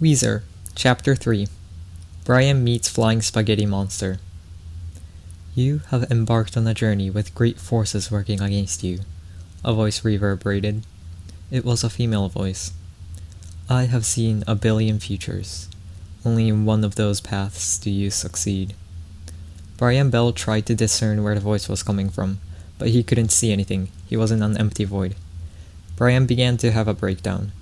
Weezer, Chapter 3. Brian meets Flying Spaghetti Monster. You have embarked on a journey with great forces working against you, a voice reverberated. It was a female voice. I have seen a billion futures. Only in one of those paths do you succeed. Brian Bell tried to discern where the voice was coming from, but he couldn't see anything. He was in an empty void. Brian began to have a breakdown.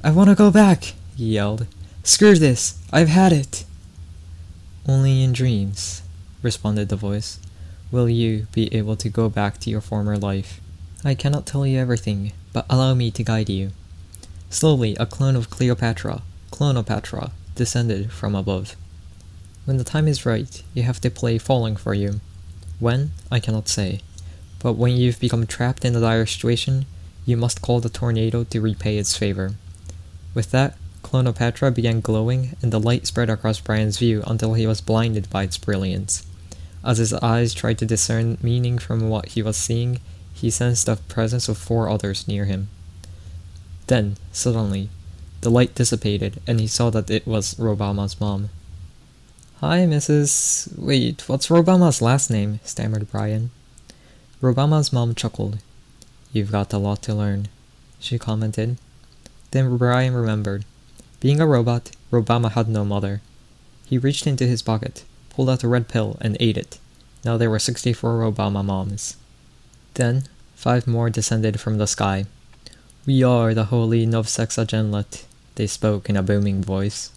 I want to go back, he yelled. Screw this! I've had it! Only in dreams, responded the voice, will you be able to go back to your former life. I cannot tell you everything, but allow me to guide you. Slowly, a clone of Cleopatra, descended from above. When the time is right, you have to play Falling for you. When, I cannot say. But when you've become trapped in a dire situation, you must call the tornado to repay its favor. With that, Cleopatra began glowing, and the light spread across Brian's view until he was blinded by its brilliance. As his eyes tried to discern meaning from what he was seeing, he sensed the presence of 4 others near him. Then, suddenly, the light dissipated, and he saw that it was Robama's mom. Hi, Mrs. Wait, what's Robama's last name? Stammered Brian. Robama's mom chuckled. You've got a lot to learn, she commented. Then Brian remembered. Being a robot, Robama had no mother. He reached into his pocket, pulled out a red pill, and ate it. Now there were 64 Robama moms. Then, 5 more descended from the sky. We are the holy Novsexagenlet, they spoke in a booming voice.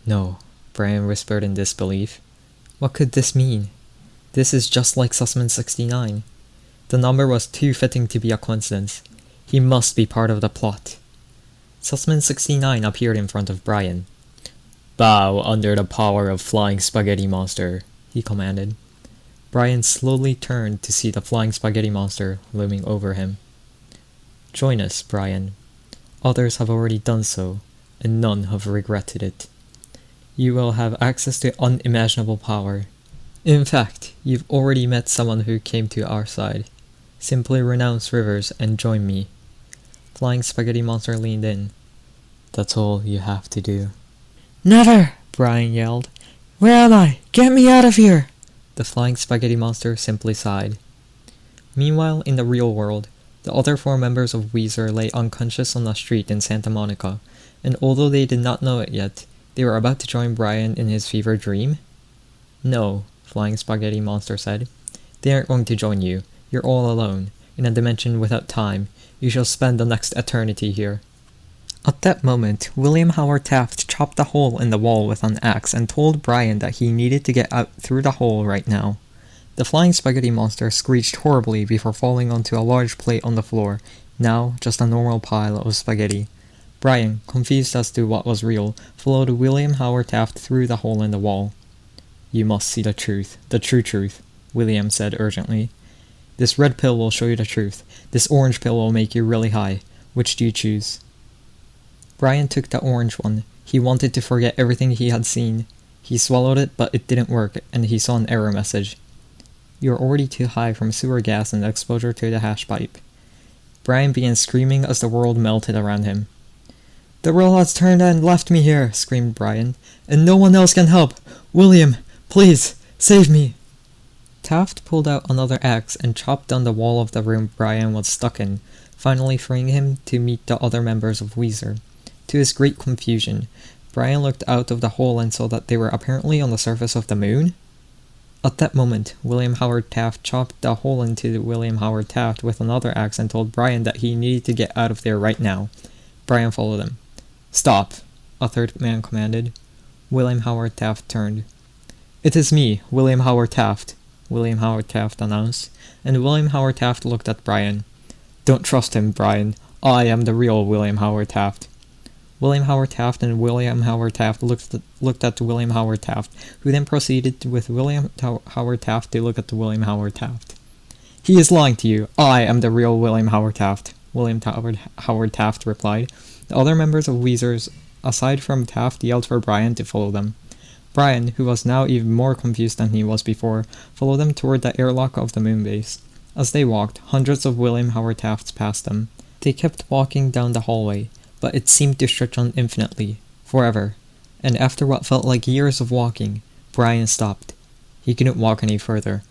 No, Brian whispered in disbelief. What could this mean? This is just like Sussman 69. The number was too fitting to be a coincidence. He must be part of the plot. Sussman 69 appeared in front of Brian. Bow under the power of Flying Spaghetti Monster, he commanded. Brian slowly turned to see the Flying Spaghetti Monster looming over him. Join us, Brian. Others have already done so, and none have regretted it. You will have access to unimaginable power. In fact, you've already met someone who came to our side. Simply renounce Rivers and join me. Flying Spaghetti Monster leaned in. That's all you have to do. Never! Brian yelled. Where am I? Get me out of here! The Flying Spaghetti Monster simply sighed. Meanwhile, in the real world, the other 4 members of Weezer lay unconscious on a street in Santa Monica, and although they did not know it yet, they were about to join Brian in his fever dream? No, Flying Spaghetti Monster said. They aren't going to join you. You're all alone, in a dimension without time. You shall spend the next eternity here. At that moment, William Howard Taft chopped a hole in the wall with an axe and told Brian that he needed to get out through the hole right now. The Flying Spaghetti Monster screeched horribly before falling onto a large plate on the floor, now just a normal pile of spaghetti. Brian, confused as to what was real, followed William Howard Taft through the hole in the wall. You must see the truth, the true truth, William said urgently. This red pill will show you the truth. This orange pill will make you really high. Which do you choose? Brian took the orange one. He wanted to forget everything he had seen. He swallowed it, but it didn't work, and he saw an error message. You are already too high from sewer gas and exposure to the hash pipe. Brian began screaming as the world melted around him. The world has turned and left me here, screamed Brian, and no one else can help. William, please, save me. Taft pulled out another axe and chopped down the wall of the room Brian was stuck in, finally freeing him to meet the other members of Weezer. To his great confusion, Brian looked out of the hole and saw that they were apparently on the surface of the moon. At that moment, William Howard Taft chopped the hole into William Howard Taft with another axe and told Brian that he needed to get out of there right now. Brian followed him. Stop, a third man commanded. William Howard Taft turned. It is me, William Howard Taft, William Howard Taft announced, and William Howard Taft looked at Brian. Don't trust him, Brian. I am the real William Howard Taft. William Howard Taft and William Howard Taft looked at William Howard Taft, who then proceeded with William Howard Taft to look at William Howard Taft. He is lying to you. I am the real William Howard Taft, William Howard Taft replied. The other members of Weezer's, aside from Taft, yelled for Brian to follow them. Brian, who was now even more confused than he was before, followed them toward the airlock of the moon base. As they walked, hundreds of William Howard Tafts passed them. They kept walking down the hallway, but it seemed to stretch on infinitely, Forever. And after what felt like years of walking, Brian stopped. He couldn't walk any further.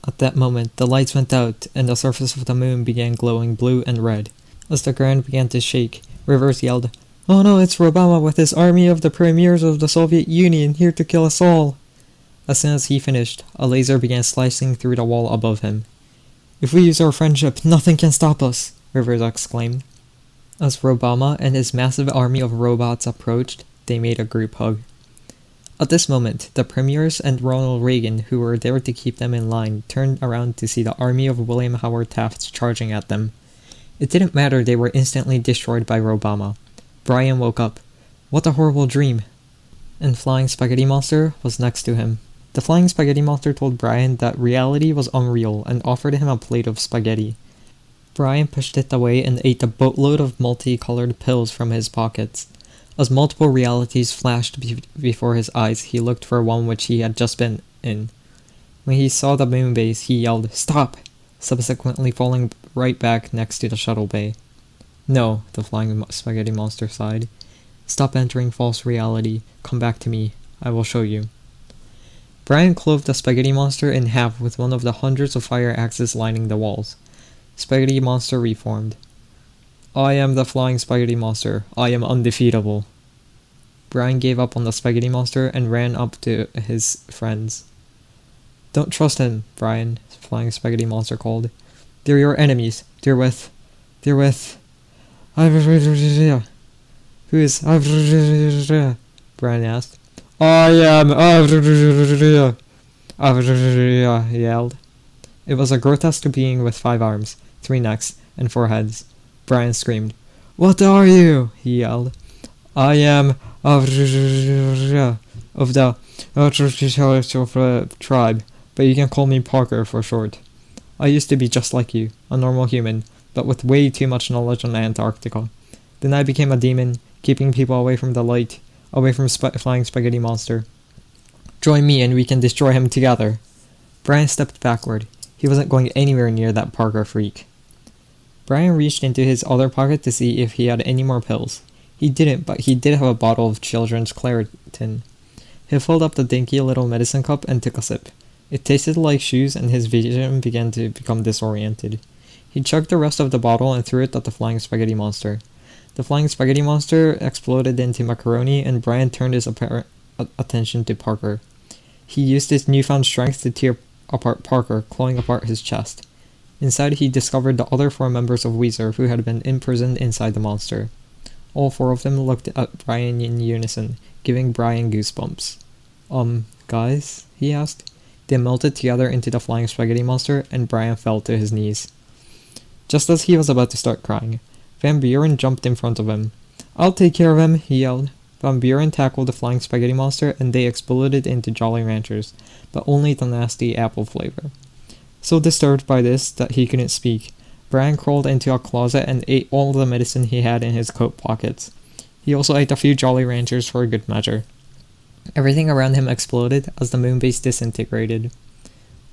At that moment, the lights went out, and the surface of the moon began glowing blue and red. As the ground began to shake, Rivers yelled, "Oh no, it's Obama with his army of the premiers of the Soviet Union here to kill us all!" As soon as he finished, a laser began slicing through the wall above him. "If we use our friendship, nothing can stop us!" Rivers exclaimed. As Obama and his massive army of robots approached, they made a group hug. At this moment, the premiers and Ronald Reagan, who were there to keep them in line, turned around to see the army of William Howard Taft charging at them. It didn't matter, they were instantly destroyed by Obama. Brian woke up. What a horrible dream! And Flying Spaghetti Monster was next to him. The Flying Spaghetti Monster told Brian that reality was unreal and offered him a plate of spaghetti. Brian pushed it away and ate a boatload of multicolored pills from his pockets. As multiple realities flashed before his eyes, he looked for one which he had just been in. When he saw the moon base, he yelled, "Stop!" subsequently falling right back next to the shuttle bay. "No," the Flying Spaghetti Monster sighed. "Stop entering false reality. Come back to me. I will show you." Brian clove the Spaghetti Monster in half with one of the hundreds of fire axes lining the walls. Spaghetti Monster reformed. "I am the Flying Spaghetti Monster. I am undefeatable." Brian gave up on the Spaghetti Monster and ran up to his friends. "Don't trust him, Brian," Flying Spaghetti Monster called. "They're your enemies. They're with... Who is... Brian asked. "I am... he yelled. It was a grotesque being with 5 arms, 3 necks, and 4 heads. Brian screamed. "What are you?" he yelled. "I am of the tribe, but you can call me Parker for short. I used to be just like you, a normal human, but with way too much knowledge on Antarctica. Then I became a demon, keeping people away from the light, away from Flying Spaghetti Monster. Join me and we can destroy him together." Brian stepped backward. He wasn't going anywhere near that Parker freak. Brian reached into his other pocket to see if he had any more pills. He didn't, but he did have a bottle of children's Claritin. He filled up the dinky little medicine cup and took a sip. It tasted like shoes and his vision began to become disoriented. He chugged the rest of the bottle and threw it at the Flying Spaghetti Monster. The Flying Spaghetti Monster exploded into macaroni and Brian turned his apparent attention to Parker. He used his newfound strength to tear apart Parker, clawing apart his chest. Inside he discovered the other 4 members of Weezer who had been imprisoned inside the monster. All 4 of them looked at Brian in unison, giving Brian goosebumps. Guys?" he asked. They melted together into the Flying Spaghetti Monster, and Brian fell to his knees. Just as he was about to start crying, Van Buren jumped in front of him. "I'll take care of him," he yelled. Van Buren tackled the Flying Spaghetti Monster, and they exploded into Jolly Ranchers, but only the nasty apple flavor. So disturbed by this that he couldn't speak, Brian crawled into a closet and ate all the medicine he had in his coat pockets. He also ate a few Jolly Ranchers for good measure. Everything around him exploded as the moon base disintegrated.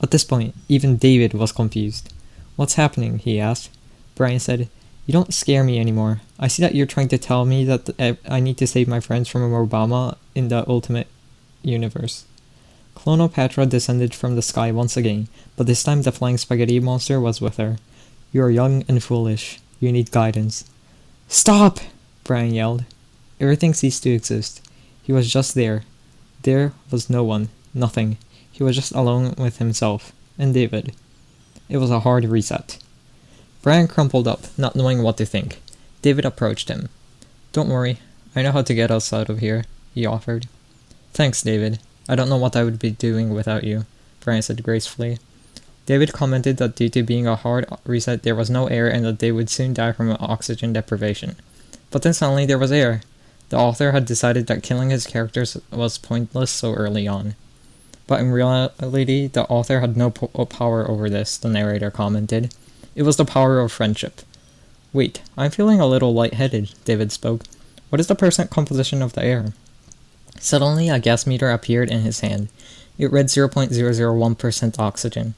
At this point, even David was confused. "What's happening?" he asked. Brian said, "You don't scare me anymore. I see that you're trying to tell me that I need to save my friends from Obama in the ultimate universe." Clonopatra descended from the sky once again, but this time the Flying Spaghetti Monster was with her. "You are young and foolish. You need guidance." "Stop!" Brian yelled. Everything ceased to exist. He was just there. There was no one. Nothing. He was just alone with himself. And David. It was a hard reset. Brian crumpled up, not knowing what to think. David approached him. "Don't worry. I know how to get us out of here," he offered. "Thanks, David. I don't know what I would be doing without you," Brian said gracefully. David commented that due to being a hard reset there was no air and that they would soon die from oxygen deprivation. But then suddenly there was air. The author had decided that killing his characters was pointless so early on. But in reality, the author had no power over this, the narrator commented. It was the power of friendship. "Wait, I'm feeling a little lightheaded," David spoke. "What is the percent composition of the air?" Suddenly, a gas meter appeared in his hand. It read 0.001% oxygen.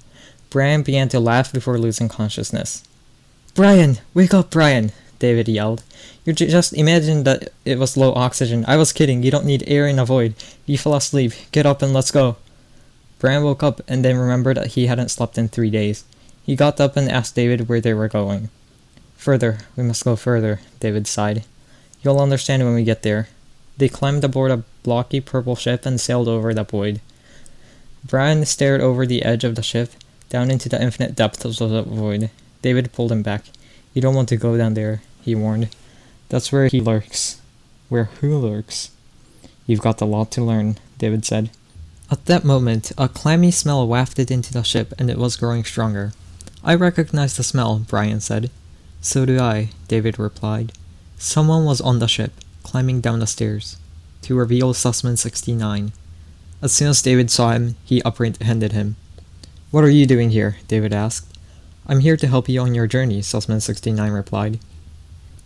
Brian began to laugh before losing consciousness. "Brian! Wake up, Brian!" David yelled. You just imagined that it was low oxygen. I was kidding. You don't need air in a void. You fell asleep. Get up and let's go. Brian woke up and then remembered that he hadn't slept in 3 days. He got up and asked David where they were going. Further. We must go further, David sighed. You'll understand when we get there. They climbed aboard a blocky purple ship and sailed over the void. Brian stared over the edge of the ship, down into the infinite depths of the void. David pulled him back. You don't want to go down there, he warned. That's where he lurks. Where who lurks? You've got a lot to learn, David said. At that moment, a clammy smell wafted into the ship, and it was growing stronger. I recognize the smell, Brian said. So do I, David replied. Someone was on the ship, climbing down the stairs, to reveal Sussman 69. As soon as David saw him, he apprehended him. What are you doing here? David asked. I'm here to help you on your journey, Sussman 69 replied.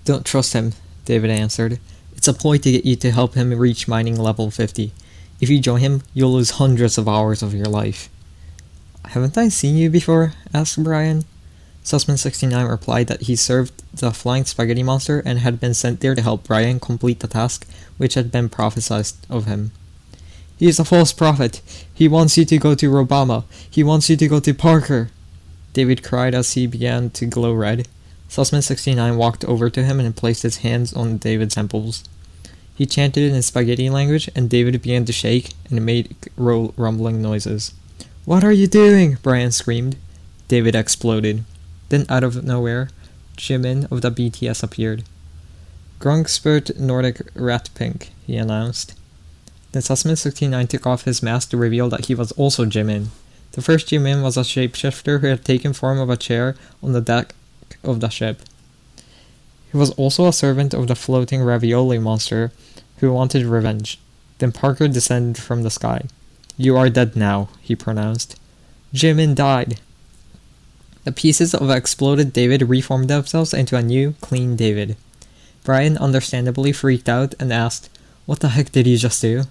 Don't trust him, David answered. It's a ploy to get you to help him reach mining level 50. If you join him, you'll lose hundreds of hours of your life. Haven't I seen you before? Asked Brian. Sussman 69 replied that he served the Flying Spaghetti Monster and had been sent there to help Brian complete the task which had been prophesied of him. He is a false prophet. He wants you to go to Robama. He wants you to go to Parker. David cried as he began to glow red. Sussman 69 walked over to him and placed his hands on David's temples. He chanted in spaghetti language, and David began to shake and made rumbling noises. What are you doing? Brian screamed. David exploded. Then out of nowhere, Jimin of the BTS appeared. Grungspurt Nordic Rat Pink, he announced. Then Sussman 69 took off his mask to reveal that he was also Jimin. The first Jimin was a shapeshifter who had taken form of a chair on the deck of the ship. He was also a servant of the floating ravioli monster who wanted revenge. Then Parker descended from the sky. You are dead now, he pronounced. Jimin died. The pieces of exploded David reformed themselves into a new, clean David. Brian understandably freaked out and asked, What the heck did you just do?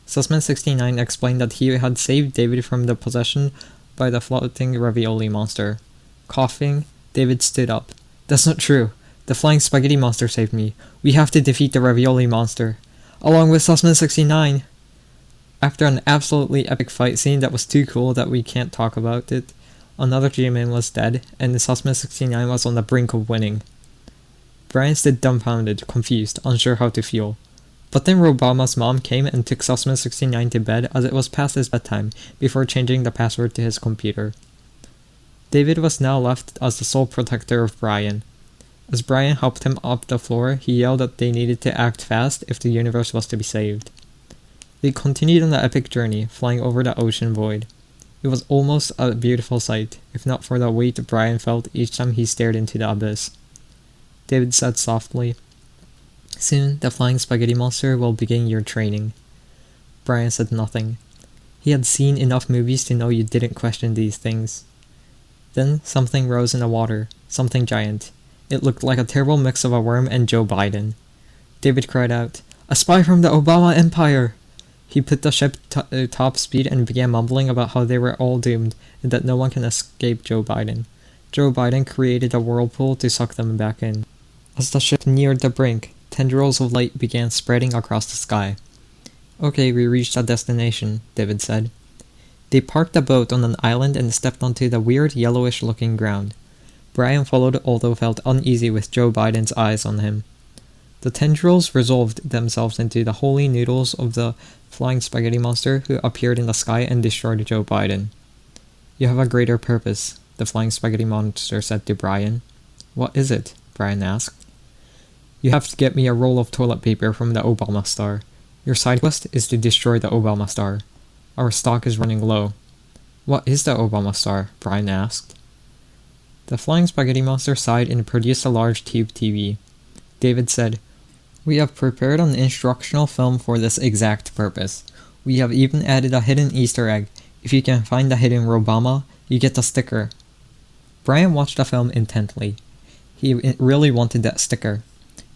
Sussman 69 explained that he had saved David from the possession by the floating ravioli monster. Coughing, David stood up. That's not true. The flying spaghetti monster saved me. We have to defeat the ravioli monster. Along with Sussman 69! After an absolutely epic fight scene that was too cool that we can't talk about it, another G-Man was dead, and the Sussman 69 was on the brink of winning. Brian stood dumbfounded, confused, unsure how to feel. But then Robama's mom came and took Sussman 69 to bed as it was past his bedtime, before changing the password to his computer. David was now left as the sole protector of Brian. As Brian helped him up the floor, he yelled that they needed to act fast if the universe was to be saved. They continued on the epic journey, flying over the ocean void. It was almost a beautiful sight, if not for the weight Brian felt each time he stared into the abyss. David said softly, Soon, the flying spaghetti monster will begin your training. Brian said nothing. He had seen enough movies to know you didn't question these things. Then something rose in the water, something giant. It looked like a terrible mix of a worm and Joe Biden. David cried out, A spy from the Obama Empire! He put the ship top speed and began mumbling about how they were all doomed and that no one can escape Joe Biden. Joe Biden created a whirlpool to suck them back in. As the ship neared the brink, tendrils of light began spreading across the sky. Okay, we reached our destination, David said. They parked the boat on an island and stepped onto the weird yellowish-looking ground. Brian followed, although felt uneasy with Joe Biden's eyes on him. The tendrils resolved themselves into the holy noodles of the flying spaghetti monster who appeared in the sky and destroyed Joe Biden. You have a greater purpose, the flying spaghetti monster said to Brian. What is it? Brian asked. You have to get me a roll of toilet paper from the Obama Star. Your side quest is to destroy the Obama Star. Our stock is running low. What is the Obama Star? Brian asked. The flying spaghetti monster sighed and produced a large tube TV. David said, We have prepared an instructional film for this exact purpose. We have even added a hidden Easter egg. If you can find the hidden Robama, you get the sticker. Brian watched the film intently. He really wanted that sticker.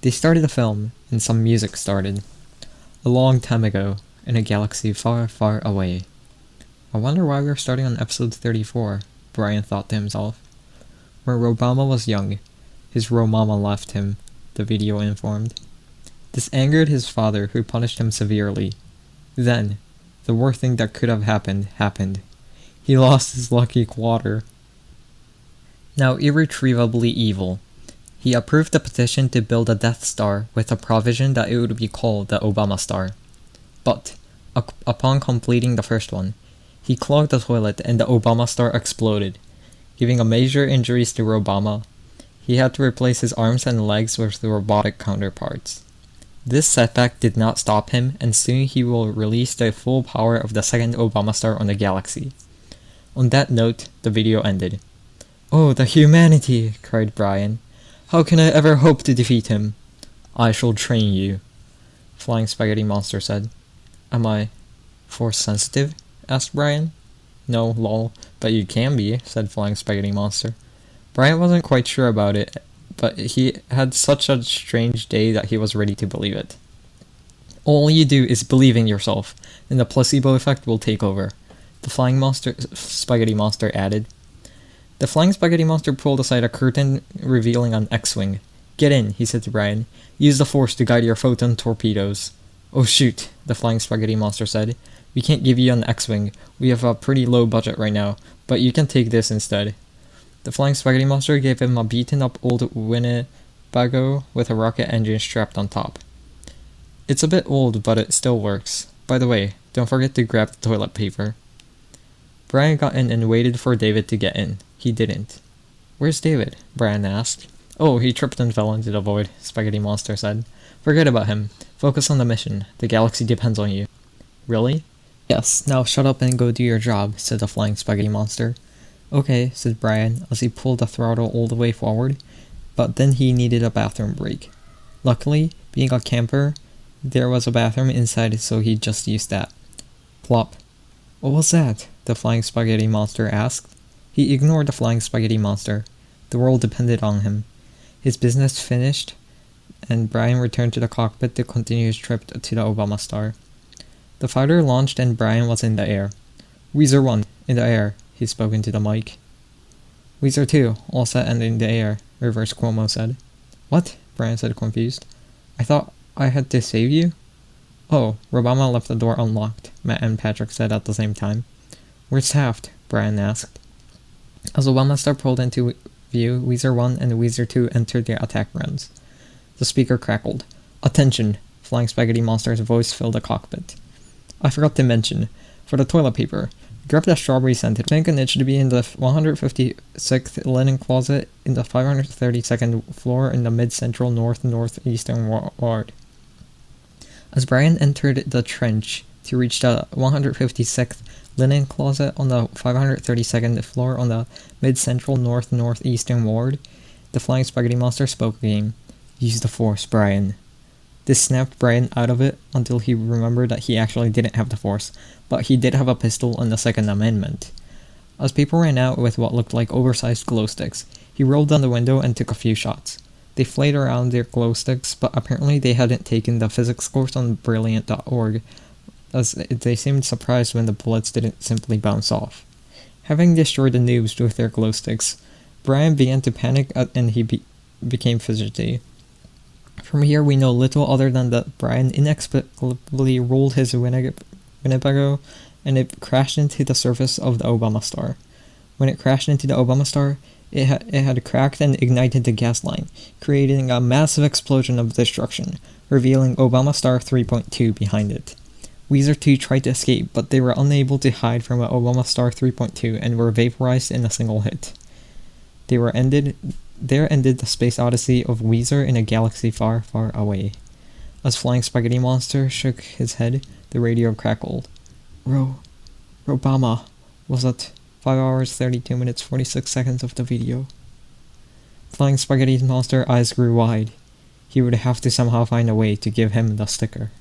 They started the film, and some music started. A long time ago, in a galaxy far, far away. I wonder why we're starting on episode 34, Brian thought to himself. When Obama was young, his real mama left him, the video informed. This angered his father, who punished him severely. Then, the worst thing that could have happened. He lost his lucky quarter. Now irretrievably evil, he approved the petition to build a Death Star with a provision that it would be called the Obama Star. But, upon completing the first one, he clogged the toilet and the Obama Star exploded, giving a major injuries to Obama. He had to replace his arms and legs with the robotic counterparts. This setback did not stop him, and soon he will release the full power of the second Obama Star on the galaxy. On that note, the video ended. "Oh, the humanity!" cried Brian. "How can I ever hope to defeat him?" "I shall train you," Flying Spaghetti Monster said. "Am I force sensitive?" asked Brian. "No, lol, but you can be," said Flying Spaghetti Monster. Brian wasn't quite sure about it, but he had such a strange day that he was ready to believe it. "All you do is believe in yourself, and the placebo effect will take over," the Spaghetti Monster added. The Flying Spaghetti Monster pulled aside a curtain, revealing an X-Wing. "Get in," he said to Brian. "Use the Force to guide your photon torpedoes." "Oh shoot," the Flying Spaghetti Monster said. "We can't give you an X-Wing. We have a pretty low budget right now, but you can take this instead." The Flying Spaghetti Monster gave him a beaten-up old Winnebago with a rocket engine strapped on top. "It's a bit old, but it still works. By the way, don't forget to grab the toilet paper." Brian got in and waited for David to get in. He didn't. "Where's David?" Brian asked. "Oh, he tripped and fell into the void," Spaghetti Monster said. "Forget about him. Focus on the mission. The galaxy depends on you." "Really?" "Yes, now shut up and go do your job," said the Flying Spaghetti Monster. "Okay," said Brian, as he pulled the throttle all the way forward, but then he needed a bathroom break. Luckily, being a camper, there was a bathroom inside, so he just used that. Plop. "What was that?" the Flying Spaghetti Monster asked. He ignored the Flying Spaghetti Monster. The world depended on him. His business finished, and Brian returned to the cockpit to continue his trip to the Obama Star. The fighter launched and Brian was in the air. "Weezer 1, in the air," he spoke into the mic. "Weezer 2, all set and in the air," Reverse Cuomo said. "What?" Brian said, confused. "I thought I had to save you?" "Oh, Obama left the door unlocked," Matt and Patrick said at the same time. "Where's Taft?" Brian asked. As Obama Star pulled into view, Weezer 1 and Weezer 2 entered their attack runs. The speaker crackled. "Attention!" Flying Spaghetti Monster's voice filled the cockpit. "I forgot to mention, for the toilet paper, grab the strawberry scented pink and it should be in the 156th linen closet in the 532nd floor in the mid-central northeastern ward." As Brian entered the trench to reach the 156th linen closet on the 532nd floor on the mid-central northeastern ward, the Flying Spaghetti Monster spoke again. "Use the Force, Brian." This snapped Brian out of it until he remembered that he actually didn't have the Force, but he did have a pistol and the Second Amendment. As people ran out with what looked like oversized glow sticks, he rolled down the window and took a few shots. They flayed around their glow sticks, but apparently they hadn't taken the physics course on Brilliant.org, as they seemed surprised when the bullets didn't simply bounce off. Having destroyed the noobs with their glow sticks, Brian began to panic and he became fidgety. From here we know little other than that Brian inexplicably rolled his Winnebago and it crashed into the surface of the Obama Star. When it crashed into the Obama Star, it had cracked and ignited the gas line, creating a massive explosion of destruction, revealing Obama Star 3.2 behind it. Weezer 2 tried to escape, but they were unable to hide from Obama Star 3.2 and were vaporized in a single hit. There ended the space odyssey of Weezer in a galaxy far, far away. As Flying Spaghetti Monster shook his head, the radio crackled. Obama was at 5 hours 32 minutes 46 seconds of the video. Flying Spaghetti Monster's eyes grew wide. He would have to somehow find a way to give him the sticker.